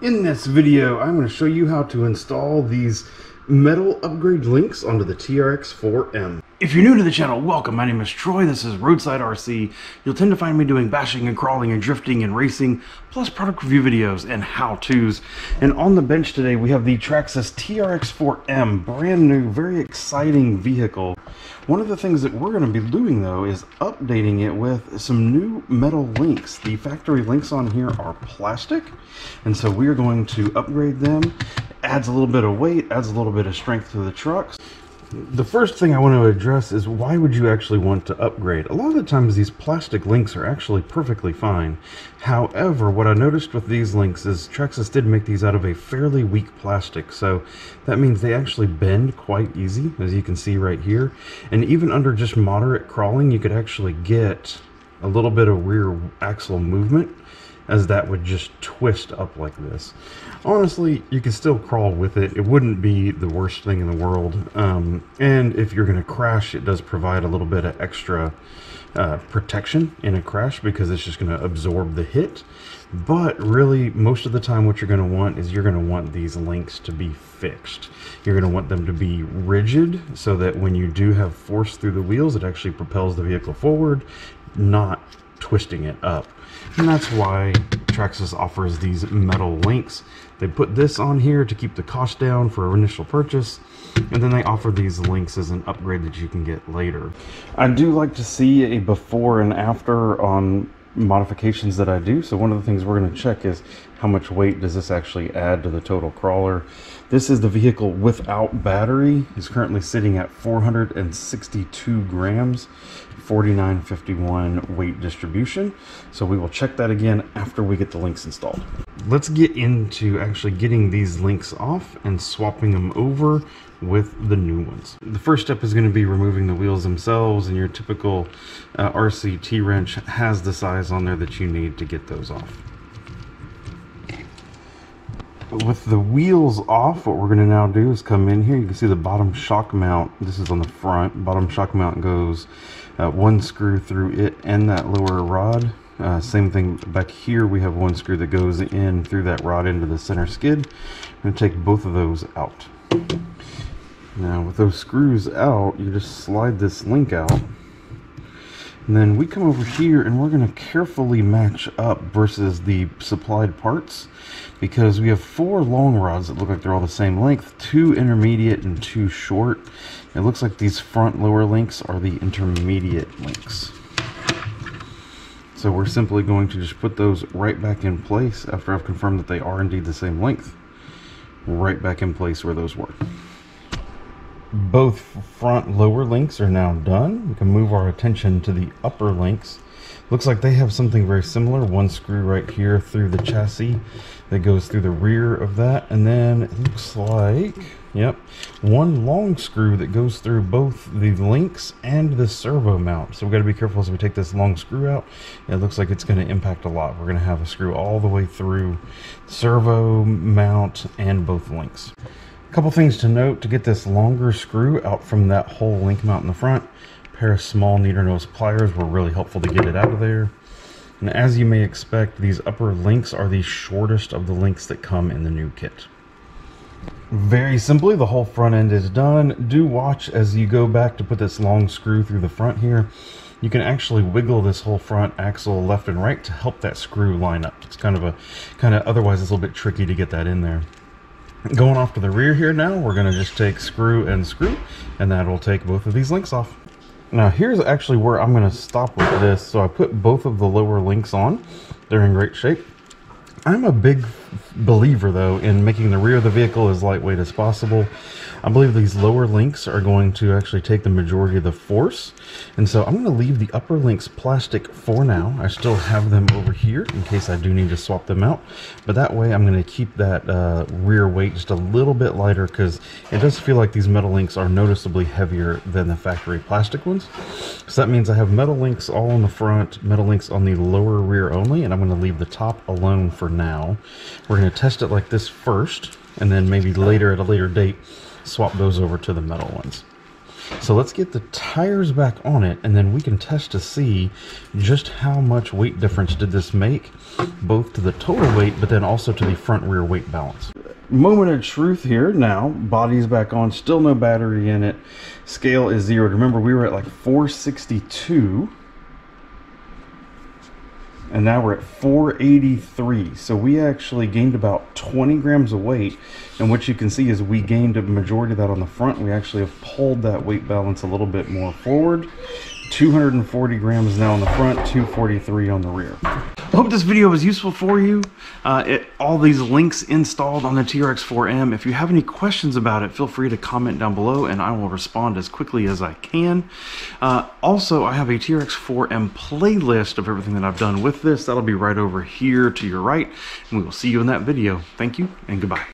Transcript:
In this video, I'm going to show you how to install these metal upgrade links onto the TRX-4M. If you're new to the channel, welcome. My name is Troy. This is Roadside RC. You'll tend to find me doing bashing and crawling and drifting and racing, plus product review videos and how-tos. And on the bench today, we have the Traxxas TRX-4M, brand new, very exciting vehicle. One of the things that we're going to be doing, though, is updating it with some new metal links. The factory links on here are plastic, and so we are going to upgrade them. Adds a little bit of weight, adds a little bit of strength to the trucks. The first thing I want to address is why would you actually want to upgrade? A lot of the times these plastic links are actually perfectly fine. However, what I noticed with these links is Traxxas did make these out of a fairly weak plastic, so that means they actually bend quite easy, as you can see right here. And even under just moderate crawling, you could actually get a little bit of rear axle movement, as that would just twist up like this. Honestly, you can still crawl with it. It wouldn't be the worst thing in the world. And if you're going to crash, it does provide a little bit of extra protection in a crash because it's just going to absorb the hit. But really, most of the time what you're going to want is you're going to want these links to be fixed. You're going to want them to be rigid so that when you do have force through the wheels, it actually propels the vehicle forward, not twisting it up. And that's why Traxxas offers these metal links. They put this on here to keep the cost down for initial purchase, and then they offer these links as an upgrade that you can get later. I do like to see a before and after on modifications that I do, so one of the things we're going to check is how much weight does this actually add to the total crawler. This is the vehicle without battery. It's currently sitting at 462 grams, 49.51 weight distribution. So we will check that again after we get the links installed. Let's get into actually getting these links off and swapping them over with the new ones. The first step is going to be removing the wheels themselves, and your typical RC T-wrench has the size on there that you need to get those off. With the wheels off, what we're going to now do is come in here. You can see the bottom shock mount. This is on the front. Bottom shock mount goes one screw through it and that lower rod. Same thing back here. We have one screw that goes in through that rod into the center skid. I'm going to take both of those out. Now with those screws out, you just slide this link out. And then we come over here and we're going to carefully match up versus the supplied parts, because we have 4 long rods that look like they're all the same length, 2 intermediate and 2 short. It looks like these front lower links are the intermediate links. So we're simply going to just put those right back in place after I've confirmed that they are indeed the same length. Right back in place where those were. Both front lower links are now done. We can move our attention to the upper links. Looks like they have something very similar. One screw right here through the chassis that goes through the rear of that, and then it looks like, yep, one long screw that goes through both the links and the servo mount. So we've got to be careful as we take this long screw out. It looks like it's going to impact a lot. We're going to have a screw all the way through servo mount and both links. A couple things to note: to get this longer screw out from that whole link mount in the front, a pair of small needle nose pliers were really helpful to get it out of there. And as you may expect, these upper links are the shortest of the links that come in the new kit. Very simply, the whole front end is done. Do watch as you go back to put this long screw through the front here. You can actually wiggle this whole front axle left and right to help that screw line up. It's otherwise it's a little bit tricky to get that in there. Going off to the rear here now, we're going to just take screw and screw, and that will take both of these links off. Now here's actually where I'm going to stop with this. So I put both of the lower links on. They're in great shape. I'm a big believer, though, in making the rear of the vehicle as lightweight as possible. I believe these lower links are going to actually take the majority of the force. And so I'm going to leave the upper links plastic for now. I still have them over here in case I do need to swap them out. But that way I'm going to keep that rear weight just a little bit lighter, because it does feel like these metal links are noticeably heavier than the factory plastic ones. So that means I have metal links all on the front, metal links on the lower rear only, and I'm going to leave the top alone for now. We're going to test it like this first, and then maybe later at a later date swap those over to the metal ones. So let's get the tires back on it, and then we can test to see just how much weight difference did this make, both to the total weight, but then also to the front rear weight balance. Moment of truth here now. Body's back on, still no battery in it. Scale is 0. Remember, we were at like 462. And now we're at 483. So we actually gained about 20 grams of weight. And what you can see is we gained a majority of that on the front. We actually have pulled that weight balance a little bit more forward. 240 grams now on the front, 243 on the rear. I hope this video was useful for you. All these links installed on the TRX-4M. If you have any questions about it, feel free to comment down below and I will respond as quickly as I can. Also, I have a TRX-4M playlist of everything that I've done with this. That'll be right over here to your right, and we will see you in that video. Thank you and goodbye.